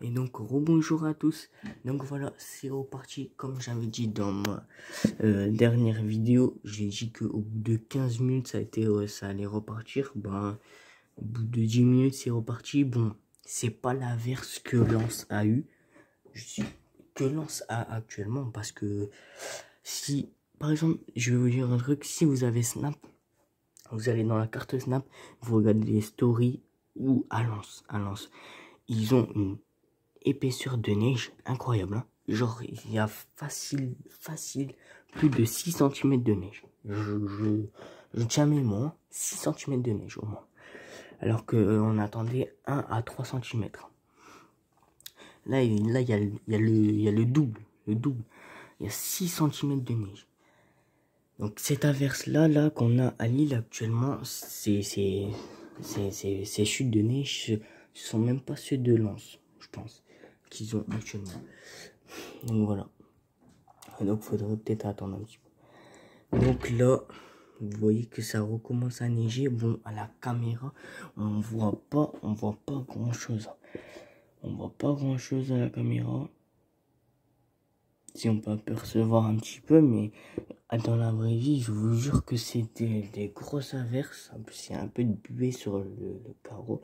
Et donc rebonjour à tous. Donc voilà, c'est reparti. Comme j'avais dit dans ma dernière vidéo, j'ai dit qu'au bout de 15 minutes ça allait repartir. Ben au bout de 10 minutes c'est reparti. Bon, c'est pas l'averse que Lance a eu, que Lance a actuellement, parce que si par exemple, je vais vous dire un truc, si vous avez Snap, vous allez dans la carte Snap, vous regardez les stories ou à Lance, ils ont une épaisseur de neige incroyable, hein. Genre il y a facile plus de 6 cm de neige. Je tiens mes mots, hein. 6 cm de neige au moins, alors que on attendait 1 à 3 cm. Là il y a le double, il y a 6 cm de neige. Donc cette averse là qu'on a à Lille actuellement, ces chutes de neige, ce sont même pas ceux de Lens, je pense, qu'ils ont actuellement. Donc voilà. Et donc faudrait peut-être attendre un petit peu. Donc là, vous voyez que ça recommence à neiger. Bon, à la caméra, on voit pas grand chose. On voit pas grand chose à la caméra. Si on peut apercevoir un petit peu, mais dans la vraie vie, je vous jure que c'est des grosses averses. En plus, il y a un peu de buée sur le carreau.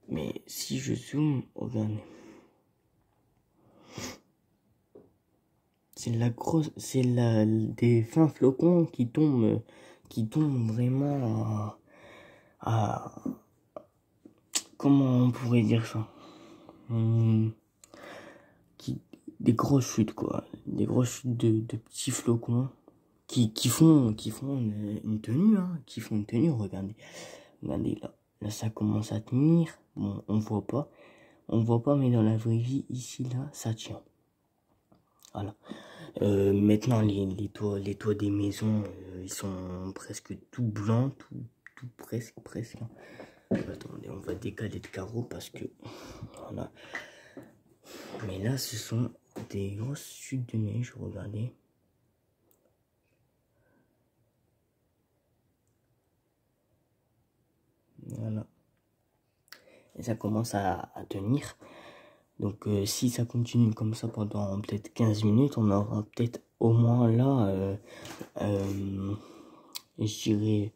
Mais si je zoome, regardez. C'est des fins flocons qui tombent vraiment comment on pourrait dire ça? Des grosses chutes, quoi. Des grosses chutes de petits flocons qui font une tenue, hein. Qui font une tenue, regardez. Regardez là. Là, ça commence à tenir. Bon, on voit pas, mais dans la vraie vie, ici, là, ça tient. Voilà. Maintenant, les toits des maisons, ils sont presque tout blancs, tout presque. Attendez, on va décaler le carreau parce que, voilà. Mais là, ce sont des grosses chutes de neige, regardez. Voilà. Et ça commence à tenir. Donc si ça continue comme ça pendant peut-être 15 minutes, on aura peut-être au moins là, je dirais,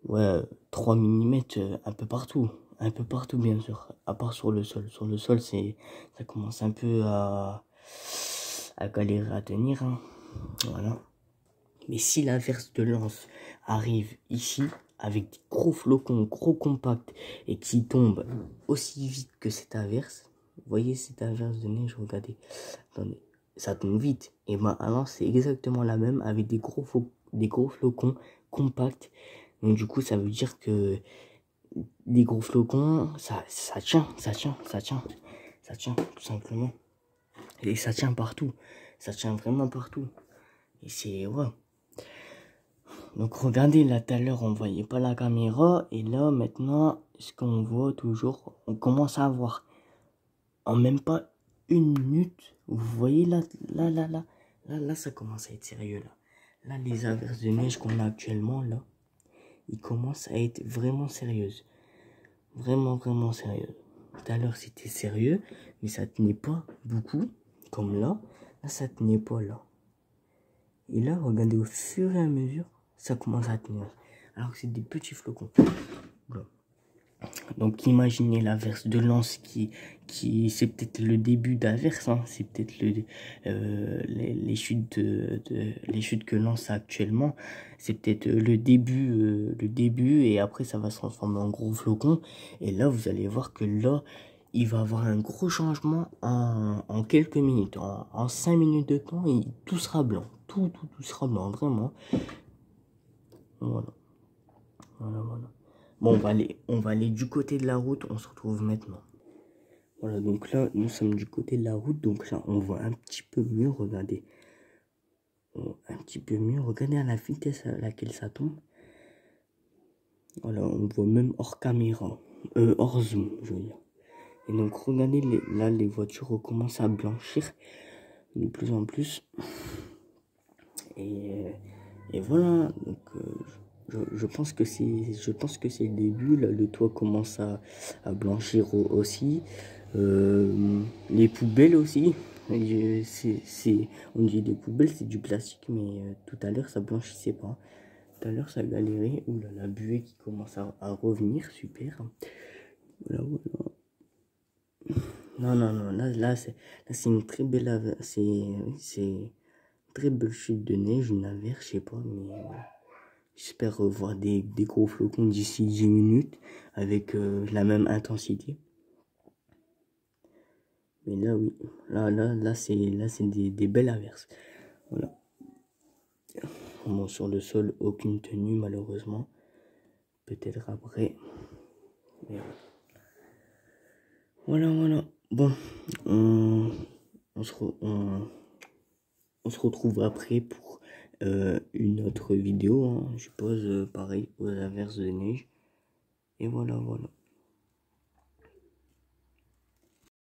ouais, 3 mm un peu partout bien sûr, à part sur le sol. Sur le sol, ça commence un peu à galérer à tenir, hein. Voilà. Mais si l'averse de Lance arrive ici, avec des gros flocons, gros compacts, et qui tombe aussi vite que cette averse, vous voyez cette averse de neige, regardez, attendez, ça tombe vite. Et ben alors c'est exactement la même, avec des gros flocons compacts. Donc du coup ça veut dire que les gros flocons, ça tient tout simplement. Et ça tient partout, ça tient vraiment partout. Et c'est ouais. Donc regardez, là tout à l'heure on voyait pas la caméra, et là maintenant ce qu'on voit toujours, on commence à voir en même pas une minute. Vous voyez là ça commence à être sérieux là. Là les averses de neige qu'on a actuellement là, ils commencent à être vraiment sérieuses, vraiment sérieuses. Tout à l'heure c'était sérieux, mais ça tenait pas beaucoup comme là. Là ça tenait pas là. Et là regardez, au fur et à mesure ça commence à tenir, alors que c'est des petits flocons. Voilà. Donc imaginez l'averse de Lance qui c'est peut-être le début d'averse, hein. C'est peut-être les chutes les chutes que Lance a actuellement, c'est peut-être le début, et après ça va se transformer en gros flocon. Et là vous allez voir que là il va avoir un gros changement en quelques minutes, en 5 minutes de temps, et tout sera blanc, tout sera blanc, vraiment. Voilà. Bon, on va aller du côté de la route, on se retrouve maintenant. Voilà, donc là, nous sommes du côté de la route, donc là, on voit un petit peu mieux, regardez. Un petit peu mieux, regardez à la vitesse à laquelle ça tombe. Voilà, on voit même hors caméra, hors zoom, je veux dire. Et donc, regardez, là, les voitures recommencent à blanchir de plus en plus. Et voilà, donc Je pense que c'est le début. Là, le toit commence à blanchir aussi. Les poubelles aussi. On dit des poubelles, c'est du plastique, mais tout à l'heure ça blanchissait pas. Tout à l'heure ça galérait. Ouh là, la buée qui commence à revenir, super. Voilà, voilà. Non, non, non, là, c'est une très belle, c'est une très belle chute de neige, une averse, je sais pas, mais j'espère revoir des gros flocons d'ici 10 minutes avec la même intensité. Mais là, oui, là, c'est des belles averses. Voilà. Bon, sur le sol, aucune tenue, malheureusement. Peut-être après. Mais voilà, voilà. Bon, on, on se, on se retrouve après pour une autre vidéo, hein, je suppose, pareil, aux averses de neige. Et voilà, voilà.